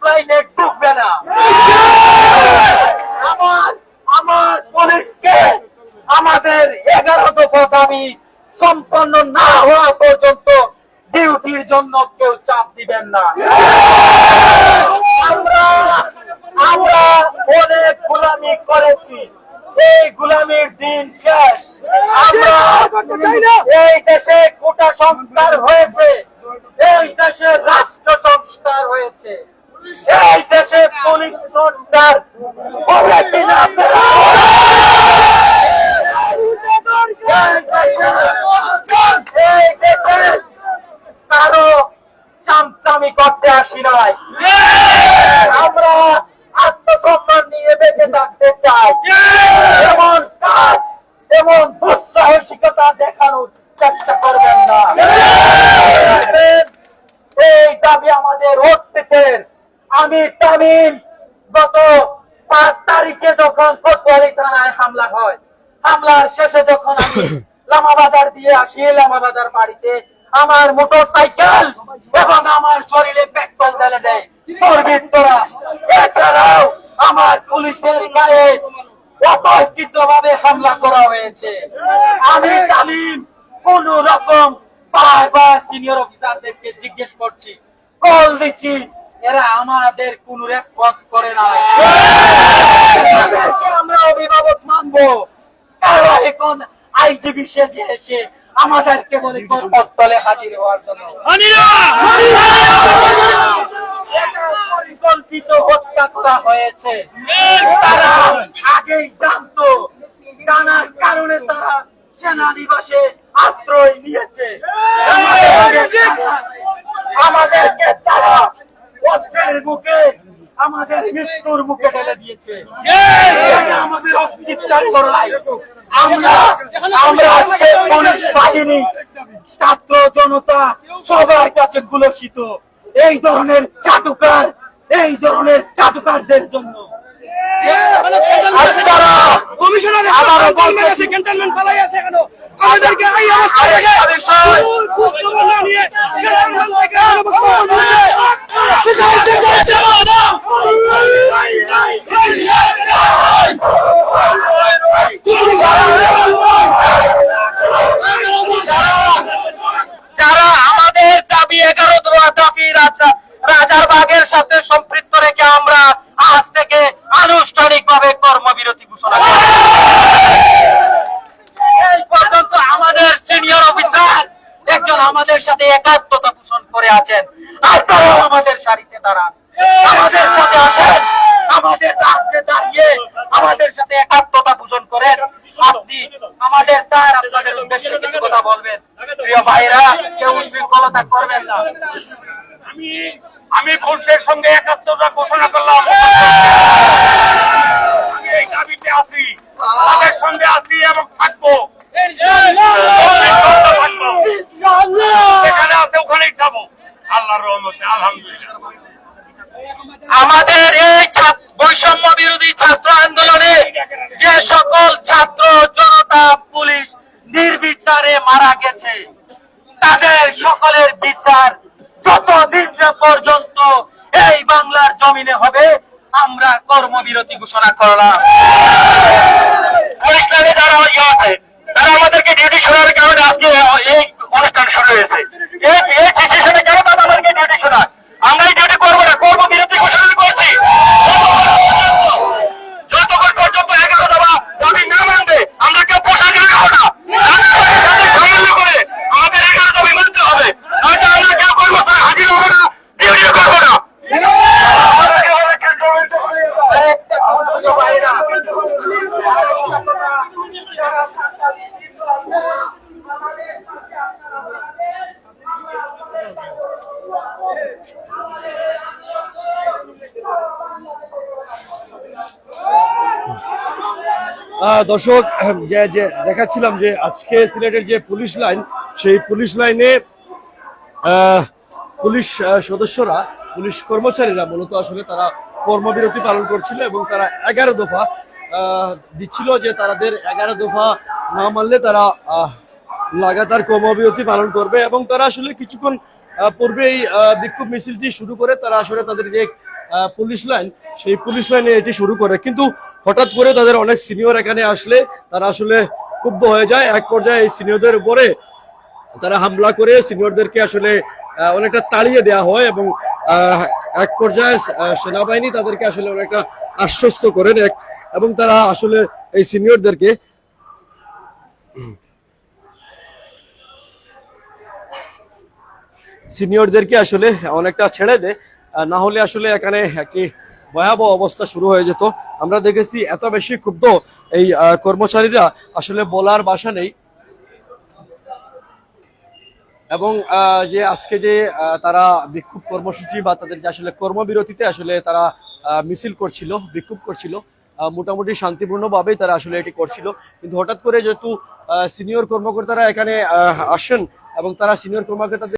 লাইনে ঢুকবে না। আমার পুলিশকে আমাদের 11 দফা দাবি সম্পন্ন না হওয়া পর্যন্ত ডিউটির জন্য কেউ চাপ দিবেন না। আমরা অনেক গোলামি করেছি, এই গোলামির দিন শেষ। আমরা এই দেশে কোটা সংস্কার হয়েছে, এই দেশে রাষ্ট্র সংস্কার হয়েছে, এই দেশে পুলিশ সংস্কার হবে কিনা এই দেশে কারো চামচামি করতে আসি নাই। আমরা আত্মসম্মান নিয়ে বেঁচে থাকতে চাই। এমন কাজ, এমন দুঃসাহসিকতা দেখানোর চেষ্টা করবেন না। এই দাবি আমাদের অস্তিত্বের। আমি তামিম গত 5 তারিখে যখন কোতোয়ালি থানায় হামলা হয়, হামলার শেষে যখন আমি লামাবাজার দিয়ে আসি, লামাবাজার বাড়িতে আমার মোটরসাইকেল এবং আমার শরীরে পেট্রোল ঢেলে দেয় দুর্বৃত্তরা। এছাড়াও আমার পুলিশের গায়ে অতর্কিত ভাবে হামলা করা হয়েছে। আমি তামিম কোন রকম বারবার সিনিয়র অফিসারদেরকে জিজ্ঞেস করছি, কল দিচ্ছি, এরা আমাদের কোন রেসপন্স করে না। আমরা অভিভাবক মানবো, তারা এখন আইজিবি সেজে এসে আমাদেরকে বলে ঘটনাস্থলে হাজির হওয়ার জন্য। পরিকল্পিত হত্যা করা হয়েছে। তারা আগেই জানতো, জানার কারণে তারা সেনানিবাসে আশ্রয় নিয়েছে। আমাদেরকে তারা অস্ত্রের মুখে, আমাদের মৃত্যুর মুখে ঢেলে দিয়েছে। আমাদের অস্তিত্বের লড়াই। আমরা আজকে পুলিশ বাহিনী, ছাত্র জনতা সবার কাছে কুলসিত এই ধরনের চাটুকারদের জন্য। আমাদেরকে এই অবস্থা যারা আমাদের দাবি 11 দফা দাবি রাজারবাগের সাথে সম্পৃক্ত রেখে আমরা আজ থেকে আনুষ্ঠানিকভাবে কর্মবিরতি ঘোষণা করি। এই পর্যন্ত আমাদের সিনিয়র অফিসার একজন আমাদের সাথে একাত্মতা পোষণ করে আছেন। আপনারাও আমাদের সারিতে দাঁড়ান, আমাদের সাথে আসেন, আমাদের রাজ্যে দাঁড়িয়ে আমাদের সাথে একাত্মতা পোষণ করেন। আপনি আমাদের স্যার, আপনাদের উদ্দেশ্যে কিছু কথা বলবেন। প্রিয় ভাইরা, কেউ উশৃঙ্খলতা করবেন না। আমি পুলিশের সঙ্গে একাত্মতা ঘোষণা করলাম। আমি এই দাবিতে আছি, তাদের সঙ্গে আছি এবং থাকবো। যেখানে আছে ওখানেই যাবো, আল্লাহর রহমতে। আলহামদুলিল্লাহ। আমাদের এই বৈষম্য বিরোধী ছাত্র আন্দোলনে যে সকল ছাত্র জনতা পুলিশ নির্বিচারে মারা গেছে, তাদের সকলের বিচার যতদিন পর্যন্ত এই বাংলার জমিনে হবে, আমরা কর্মবিরতি ঘোষণা করলাম। অনুষ্ঠানে যারা আছে তারা আমাদেরকে ডিউটি শোনার কারণে আজকে এই অনুষ্ঠান শুরু হয়েছে। এই সিচুয়েশনে কেন তারা আমাদেরকে ডিউটি শোনায়? আমরা এই ডিউটি করবো না, কর্মবিরতি ঘোষণা করছি। যতক্ষণ পর্যন্ত 11 দফা দাবি না মানবে আমরা কেউ পোশাক রাখবো না। করে আমাদের 11 দাবি মানতে হবে, নয়তো আমরা কেউ কর্মস্থলে হাজির হবো না, ডিউটিও করবো না। দর্শক, যে দেখাচ্ছিলাম যে আজকে সিলেটের যে পুলিশ লাইন, সেই পুলিশ লাইনে পুলিশ সদস্যরা, পুলিশ কর্মচারীরা মূলত আসলে তারা কর্মবিরতি পালন করছিল এবং তারা 11 দফা দিচ্ছিল যে তাদের 11 দফা না মানলে তারা লাগাতার কর্মবিরতি পালন করবে। এবং তারা আসলে কিছুক্ষণ পূর্বেই বিক্ষোভ মিছিলটি শুরু করে তারা আসলে তাদের যে পুলিশ লাইন, সেই পুলিশ লাইনে এটি শুরু করে। কিন্তু হঠাৎ করে তাদের অনেক সিনিয়র এখানে আসলে তারা আসলে ক্ষুব্ধ হয়ে যায়। এক পর্যায়ে এই সিনিয়রদের উপরে তারা হামলা করে সিনিয়রদেরকে আসলে অনেকটা তাড়িয়ে দেওয়া হয় এবং এক পর্যায়ে সেনাবাহিনী তাদেরকে আসলে অনেকটা আশ্বস্ত করেন এবং তারা আসলে এই সিনিয়রদেরকে আসলে অনেকটা ছেড়ে দেয়। না হলে আসলে এখানে একটি ভয়াবহ অবস্থা শুরু হয়ে যেত। আমরা দেখেছি এত বেশি ক্ষুব্ধ এই কর্মচারীরা আসলে বলার ভাষা নেই। এবং যে আজকে যে তারা বিক্ষোভ কর্মসূচি বা তাদের যে আসলে কর্মবিরতিতে আসলে তারা মিছিল করছিল, বিক্ষোভ করছিল, মোটামুটি শান্তিপূর্ণভাবেই তারা আসলে এটি করছিল। কিন্তু হঠাৎ করে যেহেতু সিনিয়র কর্মকর্তারা এখানে আসেন এবং তারা সিনিয়র কর্মকর্তাদের